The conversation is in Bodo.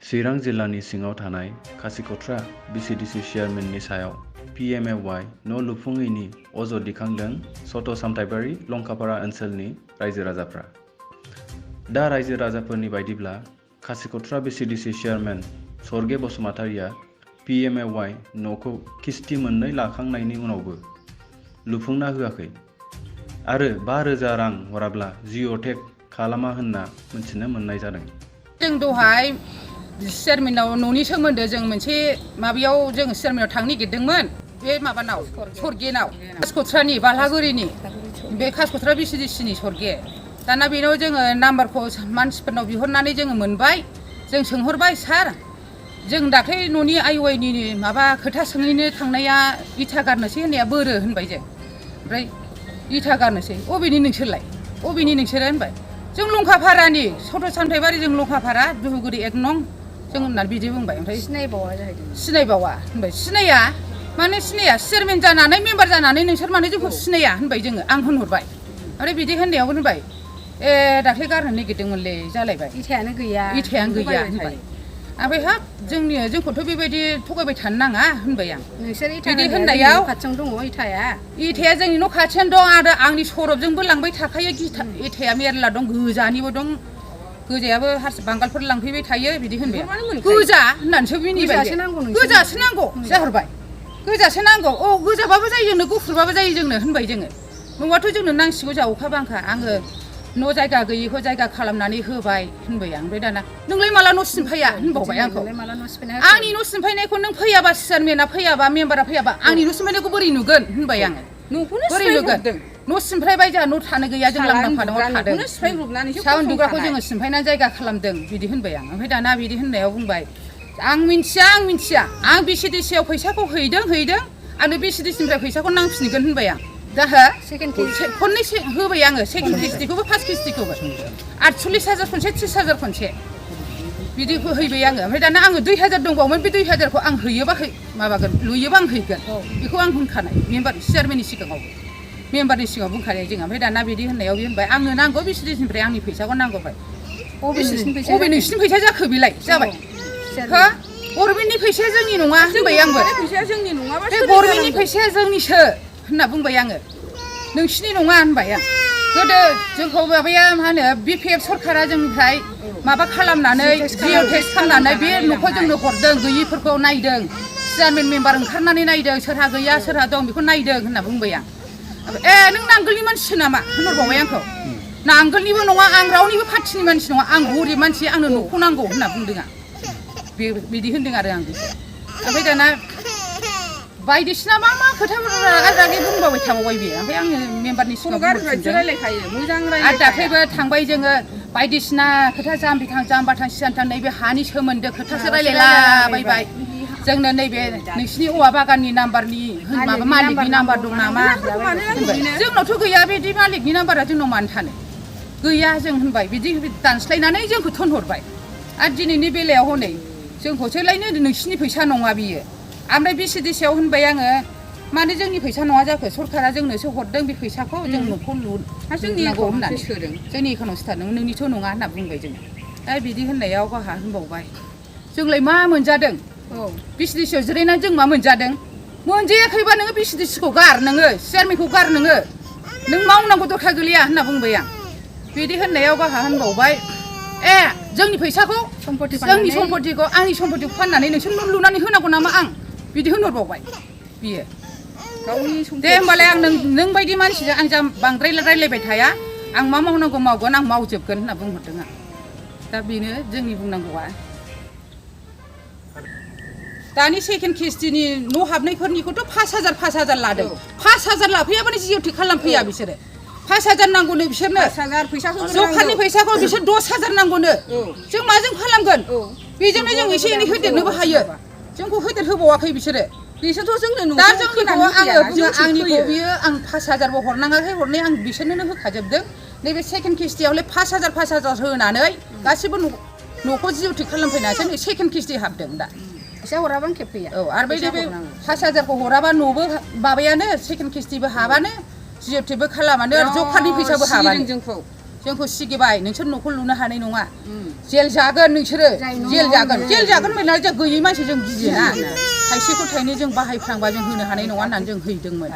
चिरां जिल्लानि सिङाव थानाय खासिक'ट्रा बिसिडिसि चेयारमेननि सायाव पिएमएवाइ न' लुफुङैनि अजद दिखांदों सत' सामथाइबारि लंकापारा ओनसोलनि रायजो राजाफ्रा। दा रायजो राजाफोरनि बायदिब्ला खासिक'ट्रा बिसिडिसि चेयारमेन सर्गे बसुमतारिया पिएमएवाइ न'खौ किस्ति मोननै लाखांनायनि उनावबो लुफुंना होआखै आरो 5,000 रां हराब्ला जिअ'टेग खालामा होनना मिथिनो मोननाय जादों। जों दहाय चेयारमेनाव न'नि सोमोन्दो जों मोनसे माबायाव जों चेयारमेनाव थांनो नागिरदोंमोन बे माबानाव सर्गेनाव खासिक'ट्रानि बालागुरिनि बे खासिक'ट्रा बिसिडिसिनि सर्गे। दाना बेनाव जोङो नाम्बारखौ मानसिफोरनाव बिहरनानै जोङो मोनबाय। जों सोंहरबाय सार जों दाख्लै न'नि आइवाइनि माबा खोथा सोंहैनो थांनाया इथा गारनोसै होननाया बोरो होनबाय जों। ओमफ्राय इथा गारनोसै अबेनि नोंसोरलाय अबेनि नोंसोरो होनबाय जों लंकापारानि सत' सामथाइबारि जों लंकापारा दुहुगुरि 1 नं जों होननानै बिदि बुंबाय। ओमफ्राय सिनायबावा जाहैदों सिनायबावा होनबाय सिनाया माने सिनाया चेयारमेन जानानै मेम्बार जानानै नोंसोर माने जोंखौ सिनाया होनबाय जोङो आं होनहरबाय। ओमफ्राय बिदि होननायाव होनबाय दाख्लै गारनो नागिरदोंमोनलै जालायबाय इथायानो गैया होनबाय। ओमफ्राय हाब जोंखौथ' बेबायदि थगायबाय थानो नाङा होनबाय आं। नोंसोर बिदि होननायाव खाथियावनो दङ इथाया जोंनि न' खाथियानो दं आरो आंनि सरबजोंबो लांबाय थाखायो इथाया मेरला दं गोजानिबो दं गोजायाबो बांगालफोर लांफैबाय थायो बिदि होनबाय गोजा होननानैसो मिनिबाय गोजासो नांगौ जाहरबाय गोजासो नांगौ औ गोजाबाबो जायो जोंनो गुफुरबाबो जायो जोंनो होनबाय जोङो न'आथ' जोंनो नांसिगौ जा अखा बांखा आङो न' जायगा गैयिखौ जायगा खालामनानै होबाय होनबाय आं। ओमफ्राय दाना नोंलाय माला न' सिनफाया होनबावबाय आंखौ आंनि न' सिनफायनायखौ नों फैयाबा चेयारमेना फैयाबा मेम्बारा फैयाबा आंनि न' सिनफायनायखौ बोरै नुगोन होनबाय आङो बोरै नुगोन न' सिनफायबाय जोंहा न' थानो गैया जों लांदां फादाङाव थादों सा उन्दुग्राखौ जोङो सिनफायनानै जायगा खालामदों बिदि होनबाय आं। ओमफ्राय दाना बिदि होननायाव बुंबाय आं मिन्थिया आं बिसिडिसिआव फैसाखौ हैदों आंनो बिसिडिसिनिफ्राय फैसाखौ नांफिनगोन होनबाय आं। दा खननै होबाय आङो सेकेन्ड किस्तिखौबो फार्स्ट किस्तिखौबो 48,000 खनसे 30,000 खनसे बिदि हैबाय आङो। ओमफ्राय दाना आङो 2,000 दंबावोमोन बे 2,000खौ आं हैयोबा माबागोन लुयोबा आं हैगोन बेखौ आं होनखानाय मेम्बार चेयारमेननि सिगाङावबो मेम्बारनि सिगाङाव बुंखानाय जों। ओमफ्राय दाना बिदि होननायाव बे होनबाय आंनो नांगौ बिसिडिसिनिफ्राय आंनि फैसाखौ नांगौबाय अबे नोंसिनि फैसा जाखो बेलाय जाबाय हो गभर्नमेन्टनि फैसाया जोंनि नङा होनबाय आंबो बे गभर्नमेन्टनि फैसाया जोंनिसो होनना बुंबाय आङो नोंसिनि नङा होनबाय आं। गोदो जोंखौ माबाया मा होनो बिपिएफ सरकारा जोंनिफ्राय माबा खालामनानै जिअ'टेग खालामनानै बे न'खौ जोंनो हरदों गैयिफोरखौ नायदों चेयारमेन मेम्बार ओंखारनानै नायदों सोरहा गैया सोरहा दं बेखौ नायदों होनना बुंबाय आं। नों नांगोलनि मानसिसो नामा होनहरबावबाय आंखौ नांगोलनिबो नङा आं रावनिबो पार्टिनि मानसि नङा आं गरिब मानसि आंनो न'खौ नांगौ होनना बुंदों आं बिदि होनदों आरो आं। ओमफ्राय दाना बायदिसिना मा खोथाफोर रागाजों बुंबाय थाबावबाय बियो। ओमफ्राय आङो मेम्बारनि सिगाङाव आरो दाख्लैबो थांबाय जोङो बायदिसिना खोथा जाम्बाथां सियानथां नैबे हानि सोमोन्दो खोथासो रायलायलाबायबाय जोंनो नैबे नोंसिनि औवा बागाननि नाम्बारनि माबा मालिकनि नाम्बार दं नामा जोंनावथ' गैया बिदि मालिकनि नाम्बारा जोंनाव मानो थानो गैया जों होनबाय बिदि दानस्लायनानै जोंखौ थोनहरबाय। आरो दिनैनि बेलायाव हनै जोंखौसोलायनो नोंसिनि फैसा नङा बियो। ओमफ्राय बिसिडिसिआव होनबाय आङो मानो जोंनि फैसा नङा जाखो सरकारा जोंनोसो हरदों बे फैसाखौ जों न'खौ लुनांगौ होननानै जोंनि एकाउन्टाव सोथारदों नोंनिथ' नङा होनना बुंबाय जोङो। दा बिदि होननायाव गावहा होनबावबाय जोंलाय मा मोनजादों बिसिडिसिआव जिरायनानै जों मा मोनजादों मोनजायाखैबा नोङो बिसिडिसिखौ गार नोङो चेयारमेनखौ गार नों मावनांगौ दरखार गैया होनना बुंबाय आं। बिदि होननायाव गावहा होनबावबाय जोंनि फैसाखौ जोंनि सम्पतिखौ आंनि सम्पतिखौ फाननानै नोंसोर न' लुनानै होनांगौ नामा आं बिदि होनहरबावबाय बियो। दे होमबालाय आं नों बायदि मानसिजों आं बांद्राय रायलायबाय थाया आं मा मावनांगौ मावगोन आं मावजोबगोन होनना बुंहरदों आं। दा बेनो जोंनि बुंनांगौआ। दानि सेकेन्ड किस्तिनि न' हाबनायफोरनिखौथ' 5,000 लादों 5,000 लाफैयाबानो जिअ'टेग खालामफैया बिसोरो 5,000 नांगौनो बिसोरनो जखानि फैसाखौ बिसोर 10,000 नांगौनो जों माजों खालामगोन बेजोंनो जों एसे एनै होदेरनोबो हायो जोंखौ होदेरहोबावाखै बिसोरो बिसोरथ' जोंनो दा जोंनिखौ आङो बुङो आंनिखौ बियो आं 5,000बो हरनाङाखै हरनाय आं बिसोरनो होखाजोबदों। नैबे सेकेन्ड किस्तियावलाय 5,000 होनानै गासिबो न'खौ जिअ'टेग खालामफैनासो सेकेन्ड किस्ति हाबदों दा फैसा हराबा खेबफैया आरो बे 5,000खौ हराबा न'बो माबायानो सेकेन्ड किस्तिबो हाबानो जिअ'टेगबो खालामानो आरो जखानि फैसाबो हाबानो जोंखौ सिगिबाय नोंसोर न'खौ लुनो हानाय नङा जेल जागोन नोंसोरो जेल जागोन होननानै जों गैयै मानसि जों गियोना थाइसेखौ थाइनै जों बाहायफ्लांबा जों होनो हानाय नङा होननानै जों हैदोंमोन